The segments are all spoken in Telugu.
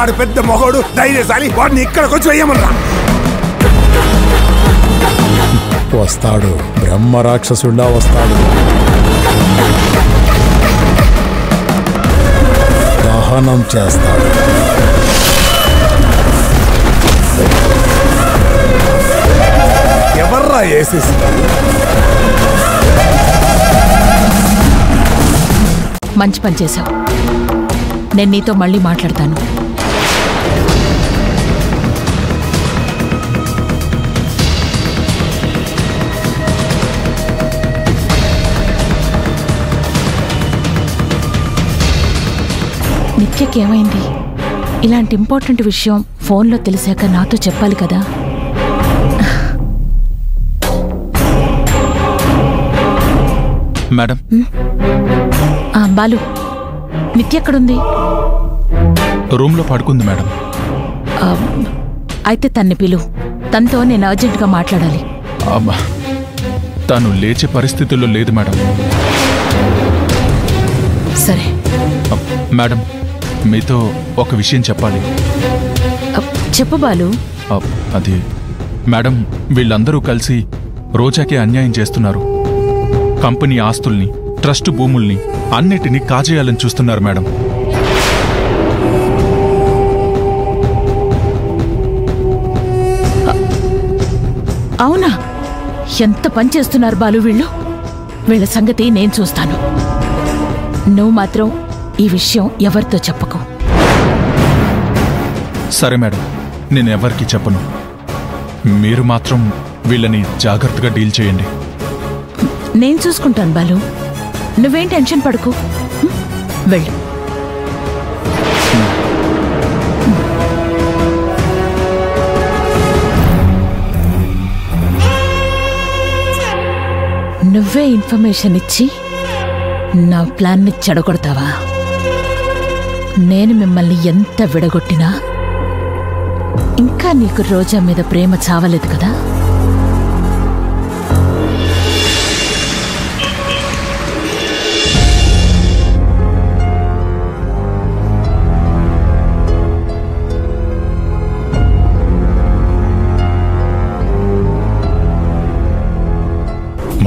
వాడు పెద్ద మొగోడు ధైర్యశాలి, వాడిని ఇక్కడికి వచ్చి వేయమన్నా. వస్తాడు, బ్రహ్మ రాక్షసుడా వస్తాడు. దహనం చేస్తాడు. ఎవర్రా ఏసేసి? మంచి పని చేశావు. నేను నీతో మళ్ళీ మాట్లాడతాను. నిత్యకేమైంది? ఇలాంటి ఇంపార్టెంట్ విషయం ఫోన్లో తెలిసాక నాతో చెప్పాలి కదా. మేడం. బాలు, నిత్య ఎక్కడుంది? రూమ్లో పడుకుంది మేడం. అయితే తన్ని పిలు. తనతో నేను అర్జెంటుగా మాట్లాడాలి. తను లేచే పరిస్థితుల్లో లేదు మేడం. సరే మేడం, మీతో ఒక విషయం చెప్పాలి. చెప్పు బాలు. అది మేడం, వీళ్ళందరూ కలిసి రోజాకే అన్యాయం చేస్తున్నారు. కంపెనీ ఆస్తుల్ని, ట్రస్ట్ భూముల్ని అన్నిటినీ కాజేయాలని చూస్తున్నారు మేడం. అవునా? ఎంత పని చేస్తున్నారు బాలు వీళ్ళు. వీళ్ళ సంగతి నేను చూస్తాను. నువ్వు మాత్రం ఈ విషయం ఎవరితో చెప్పకు. సరే మేడం, నేను ఎవరికి చెప్పను. మీరు మాత్రం వీళ్ళని జాగ్రత్తగా డీల్ చేయండి. నేను చూసుకుంటాను బాలు, నువ్వేం టెన్షన్ పడకు. వెళ్ళు. నువ్వే ఇన్ఫర్మేషన్ ఇచ్చి నా ప్లాన్ని చెడగొడతావా? నేను మిమ్మల్ని ఎంత విడగొట్టినా ఇంకా నీకు రోజా మీద ప్రేమ చావలేదు కదా?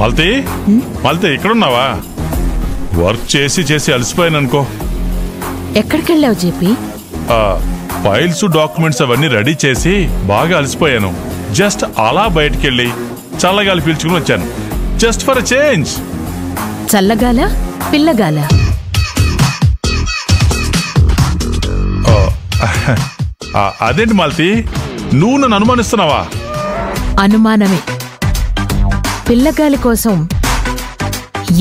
మల్తీ, మల్తీ ఇక్కడున్నావా? వర్క్ చేసి చేసి అలసిపోయాననుకో. ఎక్కడికెళ్ళావు జేపీ? ఫైల్స్, డాక్యుమెంట్స్ అవన్నీ రెడీ చేసి బాగా అలసిపోయాను. జస్ట్ అలా బయటికెళ్ళి చల్లగాలి పీల్చుకుని వచ్చాను. Just for a change. చల్లగాల పిల్లగాల? అదేంటి మాల్తీ, నువ్వు నన్ను అనుమానిస్తున్నావా? అనుమానమే. పిల్లగాలి కోసం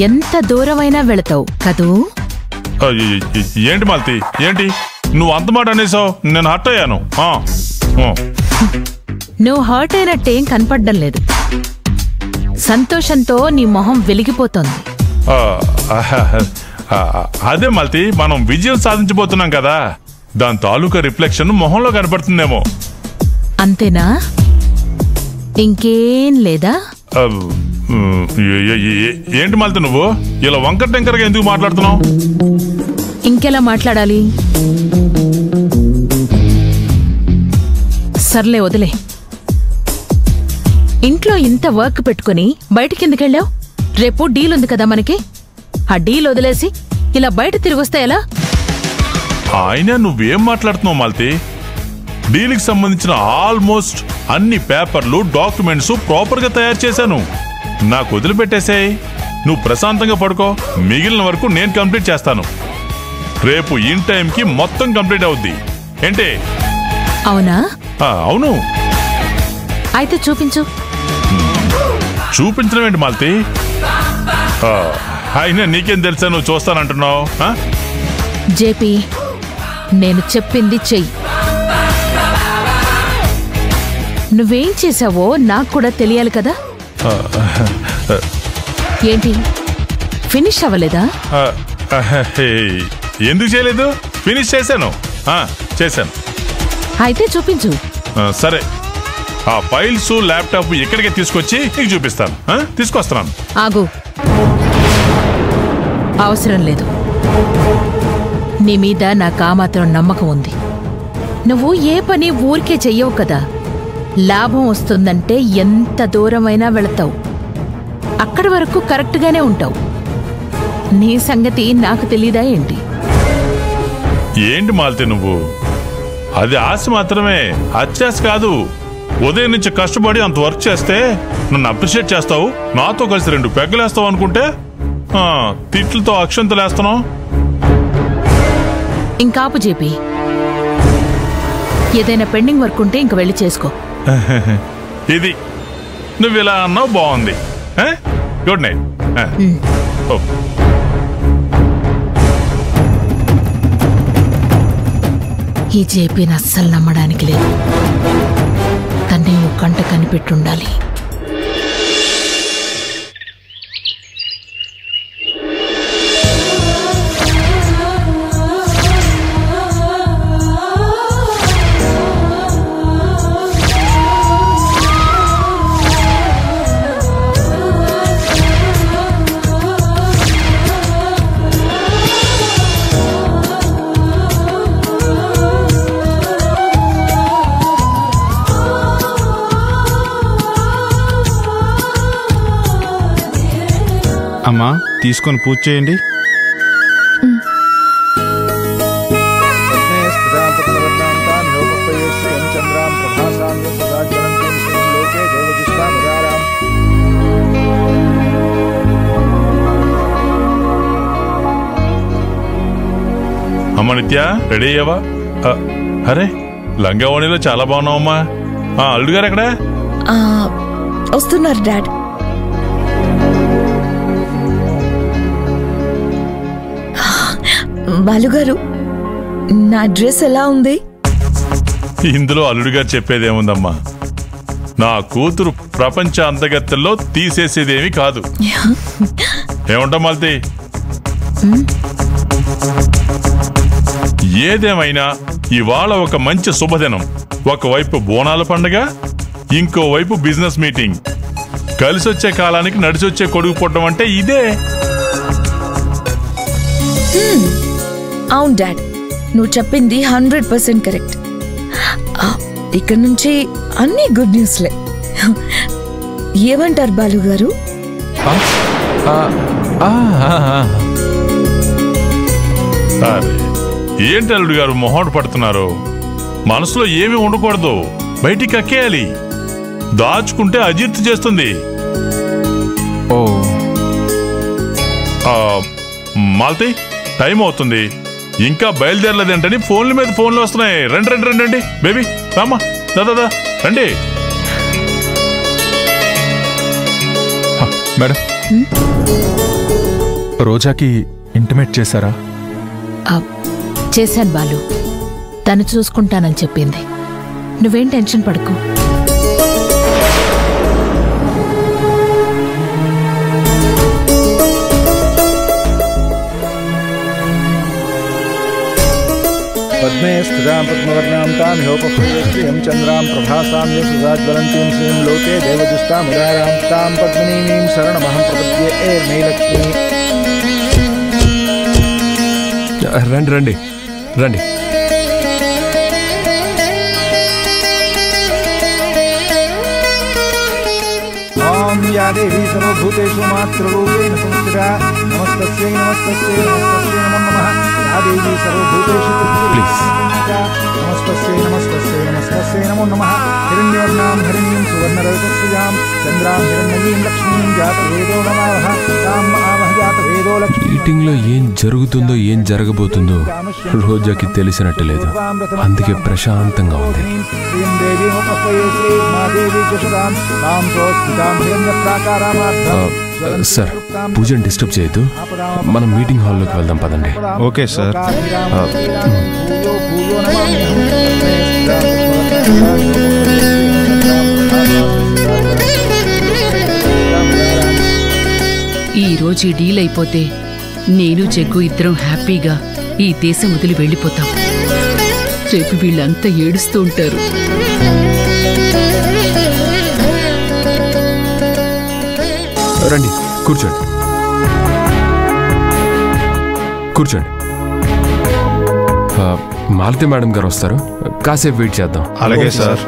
ఎంత దూరమైనా వెళతావు కదూ? ఏంటి మాల్తీ, ఏంటి నువ్వు అంత మాట అనేసావు? నేను హర్ట్ అయ్యాను. నువ్వు హర్ట్ అయినట్టేం కనపడ్డం లేదు. సంతోషంతో నీ మొహం వెలిగిపోతోంది. అదే మాల్తీ, మనం విజయం సాధించబోతున్నాం కదా, దాని తాలూకా రిఫ్లెక్షన్ మొహంలో కనపడుతుందేమో. అంతేనా? ఇంకేం లేదా? ఏంటి మాల్తీ, నువ్వు ఇలా వంకర టెంకరగా ఎందుకు మాట్లాడుతున్నావు? ఇంకెలా మాట్లాడాలి? సర్లే వదిలే. ఇంట్లో ఇంత వర్క్ పెట్టుకుని బయటికెందుకెళ్ళావు? రేపు డీల్ ఉంది కదా మనకి. ఆ డీల్ వదిలేసి ఇలా బయట తిరిగొస్తే ఎలా? ఆయన నువ్వేం మాట్లాడుతున్నావు మాల్తీ? డీల్కి సంబంధించిన ఆల్మోస్ట్ అన్ని పేపర్లు, డాక్యుమెంట్స్ ప్రాపర్ గా తయారు చేశాను. నాకు వదిలిపెట్టేసాయి. నువ్వు ప్రశాంతంగా పడుకో. మిగిలిన వరకు నేను కంప్లీట్ చేస్తాను. రేపు ఇన్ టైంకి మొత్తం కంప్లీట్ అవుద్ది. ఏంటి? అవునా? అవును. అయితే చూపించు. చూపించడం ఏంటి మాల్తీ? అయినా నీకేం తెలుసా నువ్వు చూస్తానంటున్నావు? జేపీ, నేను చెప్పింది చెయ్యి. నువ్వేం చేశావో నాకు కూడా తెలియాలి కదా. ఏంటి, ఫినిష్ అవ్వలేదా? ఎందుకు చేయలేదు? ఫినిష్ చేశాను. చేశాను. అయితే చూపించు. సరే, ఆ ఫైల్స్, ల్యాప్టాప్ ఇక్కడికే తీసుకొచ్చి నీకు చూపిస్తాను. తీసుకొస్తున్నాను. ఆగు. అవసరం లేదు. నీ మీద నాకు ఆ మాత్రం నమ్మకం ఉంది. నువ్వు ఏ పని ఊరికే చెయ్యవు కదా. లాభం వస్తుందంటే ఎంత దూరమైనా వెళతావు. అక్కడి వరకు కరెక్ట్గానే ఉంటావు. నీ సంగతి నాకు తెలీదా ఏంటి? ఏంటి మాలితే నువ్వు? అది ఆశ మాత్రమే, అత్యాశ కాదు. ఉదయం నుంచి కష్టపడి అంత వర్క్ చేస్తే నన్ను అప్రిషియేట్ చేస్తావు, నాతో కలిసి 2 పెగ్గలేస్తావు అనుకుంటే తిట్లతో అక్షంతలేస్తున్నావు. ఇంకాపు జేపీ, ఏదైనా పెండింగ్ వర్క్ ఉంటే ఇంక వెళ్ళి చేసుకో. ఇది నువ్వు ఇలా అన్నావు, బాగుంది. Good night. ఈ జేపీని అస్సలు నమ్మడానికి లేదు. తన్నే ఓ కంట కనిపెట్టుండాలి. అమ్మా, తీసుకొని పూజ చేయండి. అమ్మ నిత్య, రెడీ అయ్యావా? అరే, లంగావణిలో చాలా బాగున్నావమ్మా. అల్లుడు గారు ఎక్కడ? వస్తున్నారు డాడ్. బాలుగారు, నా డ్రెస్ ఎలా ఉంది? ఇందులో అల్లుడు గారు చెప్పేదేముందమ్మా. నా కూతురు ప్రపంచ అంతగత్తెల్లో తీసేసేదేమీ కాదు. ఏమంటాం మాల్తి? ఏదేమైనా ఇవాళ ఒక మంచి శుభదినం. ఒకవైపు బోనాల పండుగ, ఇంకోవైపు బిజినెస్ మీటింగ్. కలిసొచ్చే కాలానికి నడిచొచ్చే కొడుకు పుట్టడం అంటే ఇదే. అవును డాడ్, నువ్వు చెప్పింది 100% కరెక్ట్. ఇక్కడ నుంచి అన్ని గుడ్ న్యూస్లే. ఏమంటారు బాలు గారు? ఏంటి అల్లుడు గారు మొహోట పడుతున్నారు? మనసులో ఏమీ ఉండకూడదు, బయటికి కక్కేయాలి. దాచుకుంటే అజీర్తి చేస్తుంది. మాల్తి, టైం అవుతుంది, ఇంకా బయలుదేరలేదేంటని ఫోన్ల మీద ఫోన్లు వస్తున్నాయి. రండి రండి రండి రండి బేబీ, రామ్మా, దాదా రండి. మేడం, రోజాకి ఇంటిమేట్ చేశారా? చేశాను బాలు, తను చూసుకుంటానని చెప్పింది. నువ్వేం టెన్షన్ పడకు. పద్మే స్థితాం పద్మవర్ణాం తాం యోపశ్రియం చంద్రాం ప్రభాసామ్య సుజాజ్వలంతీం శ్రీం లోకే దేవదుష్టాముదారాం తాం పద్మినీం శరణమహం ప్రపద్యే మే లక్ష్మీ. రండి రండి రండి. ఓం యా దేవీ సర్వభూతేషు మాతృరూపేణ సంస్థితా నమస్తస్యై నమస్తస్యై నమస్తస్యై నమో నమః. యా దేవీ సర్వభూతేషు నమస్తస్యై నమస్తస్యై నమస్తస్యై నమో నమః. హిరణ్యవర్ణాం హరిణీం సువర్ణరజతస్యాం చంద్రాం హిరణ్మయీం లక్ష్మీం జాతవేదో నమావహ. తాం ఆవహ జాతవేదో లక్ష్మీ. మీటింగ్ లో ఏం జరుగుతుందో ఏం జరగబోతుందో రోజాకి తెలిసినట్టు లేదు, అందుకే ప్రశాంతంగా ఉంది. సార్, పూజను డిస్టర్బ్ చేయొద్దు, మనం మీటింగ్ హాల్లోకి వెళ్దాం పదండి. Okay sir. ఈ రోజు డీల్ అయిపోతే నేను జగ్గు ఇద్దరం హ్యాపీగా ఈ దేశం వదిలి వెళ్ళిపోతాం. రేపు వీళ్ళంతా ఏడుస్తూ ఉంటారు. రండి, కూర్చోండి కూర్చోండి. మాలతి మేడం గారు వస్తారు, కాసేపు వెయిట్ చేద్దాం. అలాగే సార్.